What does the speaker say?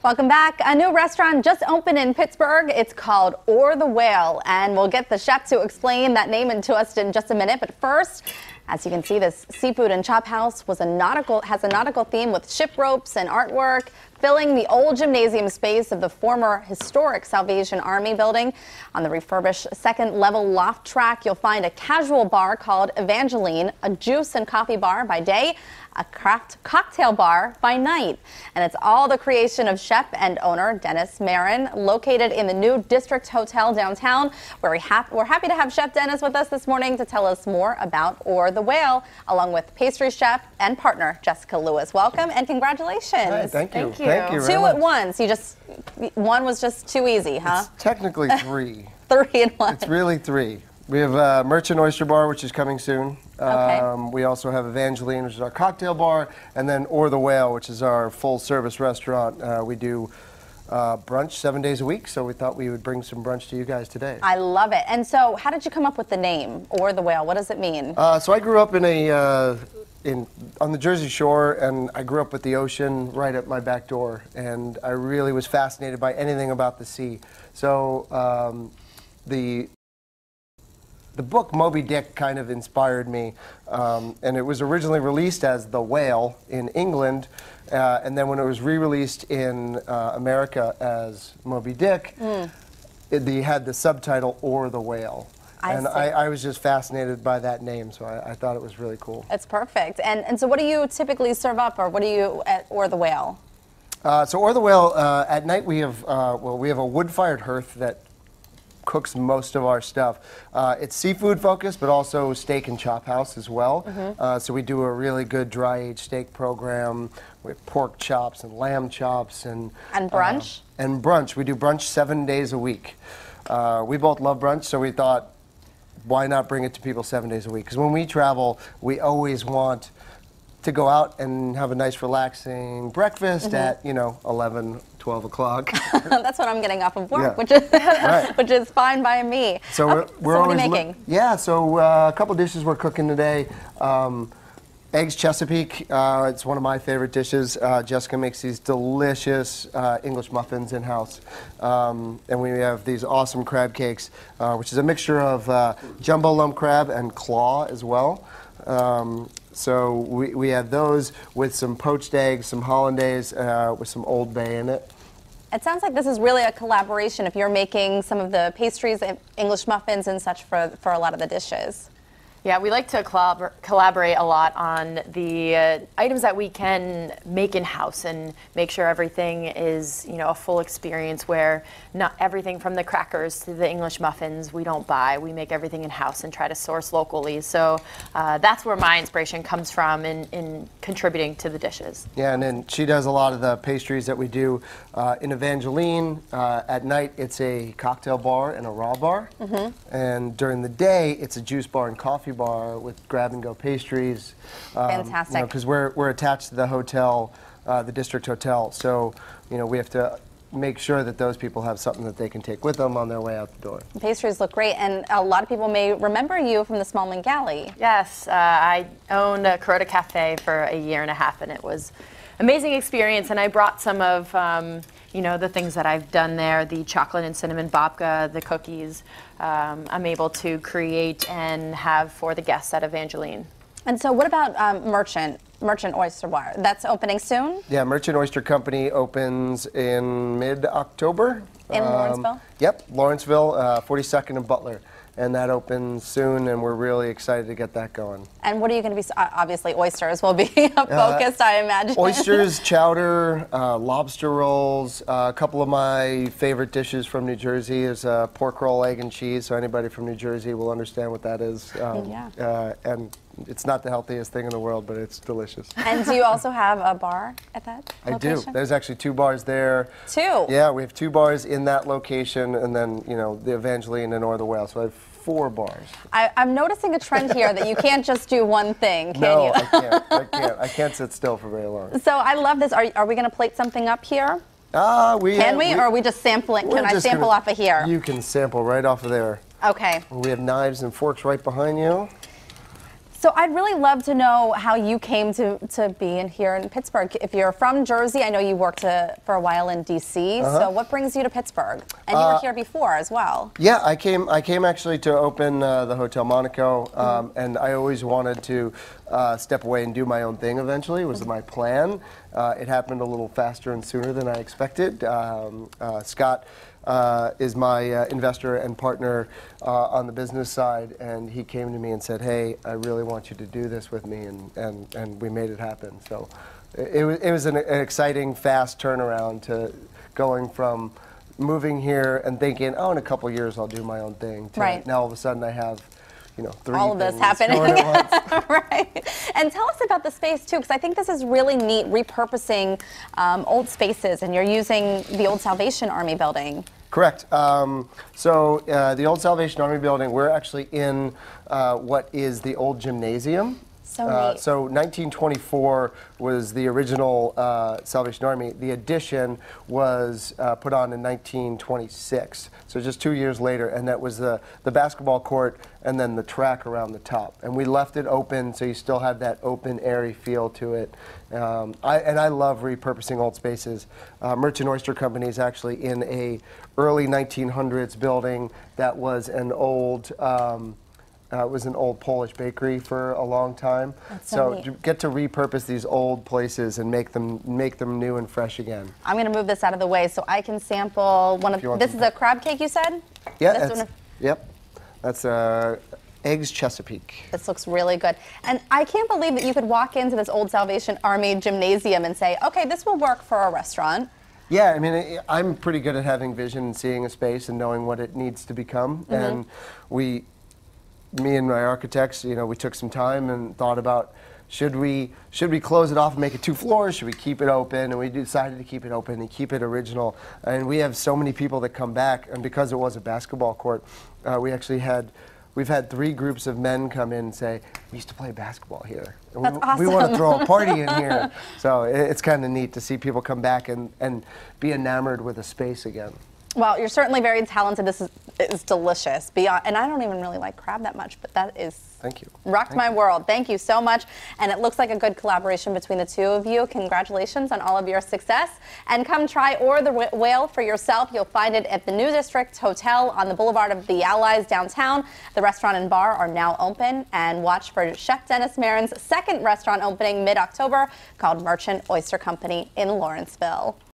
Welcome back. A new restaurant just opened in Pittsburgh. It's called Or the Whale, and we'll get the chef to explain that name to us in just a minute. But first, as you can see, this seafood and chop house has a nautical theme with ship ropes and artwork, filling the old gymnasium space of the former historic Salvation Army building. On the refurbished second-level loft track, you'll find a casual bar called Evangeline, a juice and coffee bar by day, a craft cocktail bar by night. And it's all the creation of chef and owner Dennis Marin, located in the new District Hotel downtown, where we're happy to have Chef Dennis with us this morning to tell us more about Or the Whale, along with pastry chef and partner Jessica Lewis. Welcome and congratulations. Hi, thank you. Thank you. Two at once. One was just too easy, huh? It's technically three. Three in one. It's really three. We have Merchant Oyster Bar, which is coming soon. Okay. We also have Evangeline, which is our cocktail bar, and then Or the Whale, which is our full-service restaurant. We do brunch 7 days a week, so we thought we would bring some brunch to you guys today. I love it. And so, how did you come up with the name Or the Whale? What does it mean? So I grew up on the Jersey Shore, and I grew up with the ocean right at my back door, and I really was fascinated by anything about the sea. So the book Moby Dick kind of inspired me, and it was originally released as The Whale in England, and then when it was re-released in America as Moby Dick, they had the subtitle Or the Whale. I was just fascinated by that name, so I thought it was really cool. It's perfect. And so what do you typically serve up, or what do you at Or the Whale? So Or the Whale, at night we have a wood-fired hearth that cooks most of our stuff. It's seafood focused, but also steak and chop house as well. So we do a really good dry aged steak program with pork chops and lamb chops and brunch. And brunch. We do brunch 7 days a week. We both love brunch, so we thought, why not bring it to people 7 days a week? Because when we travel, we always want to go out and have a nice relaxing breakfast at 11, 12 o'clock. That's what I'm getting off of work, yeah. which is fine by me. So okay, we're what are always you making? So a couple dishes we're cooking today. Eggs Chesapeake, it's one of my favorite dishes. Jessica makes these delicious English muffins in-house. And we have these awesome crab cakes, which is a mixture of jumbo lump crab and claw as well. So we have those with some poached eggs, some hollandaise with some Old Bay in it. It sounds like this is really a collaboration if you're making some of the pastries, English muffins and such for a lot of the dishes. Yeah, we like to collaborate a lot on the items that we can make in-house and make sure everything is, a full experience where not everything from the crackers to the English muffins we don't buy. We make everything in-house and try to source locally. So that's where my inspiration comes from in contributing to the dishes. Yeah, and then she does a lot of the pastries that we do in Evangeline. At night, it's a cocktail bar and a raw bar. And during the day, it's a juice bar and coffee bar with grab-and-go pastries. Fantastic. Because we're attached to the hotel, the District Hotel, so we have to make sure that those people have something that they can take with them on their way out the door. The pastries look great, and a lot of people may remember you from the Smallman Galley. Yes, I owned a Carota Cafe for a year and a half, and it was amazing experience. And I brought some of the things that I've done there, the chocolate and cinnamon babka, the cookies, I'm able to create and have for the guests at Evangeline. And so what about Merchant Oyster Bar? That's opening soon? Yeah, Merchant Oyster Company opens in mid-October. In Lawrenceville? Yep, Lawrenceville, 42nd and Butler. And that opens soon, and we're really excited to get that going. And what are you going to be, obviously oysters will be focused, I imagine. Oysters, chowder, lobster rolls. A couple of my favorite dishes from New Jersey is pork roll, egg and cheese, so anybody from New Jersey will understand what that is. And it's not the healthiest thing in the world, but it's delicious. And do you also have a bar at that location? I do. There's actually 2 bars there. 2? Yeah, we have 2 bars in that location, and then, the Evangeline and Or the Whale, so I have 4 bars. I'm noticing a trend here that you can't just do one thing, can you? No, I can't. I can't sit still for very long. So I love this. Are we going to plate something up here? Can we, or are we just sampling? Can I sample off of here? You can sample right off of there. Okay. We have knives and forks right behind you. So I'd really love to know how you came to be in here in Pittsburgh. If you're from Jersey, I know you worked for a while in D.C. So what brings you to Pittsburgh? And you were here before as well. Yeah, I came actually to open the Hotel Monaco, and I always wanted to step away and do my own thing eventually, was my plan. It happened a little faster and sooner than I expected. Scott is my investor and partner on the business side, and he came to me and said, "Hey, I really want you to do this with me," and we made it happen. So it was an exciting, fast turnaround to going from moving here and thinking, "Oh, in a couple years I'll do my own thing," to now all of a sudden I have, you know, three all of this things happening going at once. right. And tell us about the space too, because I think this is really neat, repurposing old spaces, and you're using the old Salvation Army building. Correct. So the old Salvation Army building, we're actually in what is the old gymnasium. So neat. So 1924 was the original Salvation Army. The addition was put on in 1926, so just 2 years later, and that was the basketball court and then the track around the top. And we left it open, so you still have that open, airy feel to it. I love repurposing old spaces. Merchant Oyster Company is actually in a early 1900s building that was an old it was an old Polish bakery for a long time. So you get to repurpose these old places and make them new and fresh again. I'm going to move this out of the way so I can sample one of. This is a crab cake, you said? Yeah. Yep. That's Eggs Chesapeake. This looks really good. And I can't believe that you could walk into this old Salvation Army gymnasium and say, "Okay, this will work for a restaurant." Yeah, I mean, I'm pretty good at having vision and seeing a space and knowing what it needs to become. And me and my architects, you know, we took some time and thought about, should we close it off and make it 2 floors? Should we keep it open? And we decided to keep it open and keep it original. And we have so many people that come back, and because it was a basketball court, we've had 3 groups of men come in and say, "We used to play basketball here. And That's awesome. We want to throw a party in here." So it's kind of neat to see people come back and be enamored with a space again. Well, you're certainly very talented. This is delicious. Beyond, and I don't even really like crab that much, but that is Thank you. Rocked my world. Thank you so much. And it looks like a good collaboration between the two of you. Congratulations on all of your success. And come try Or the Whale for yourself. You'll find it at the New District Hotel on the Boulevard of the Allies downtown. The restaurant and bar are now open. And watch for Chef Dennis Marin's second restaurant opening mid-October called Merchant Oyster Company in Lawrenceville.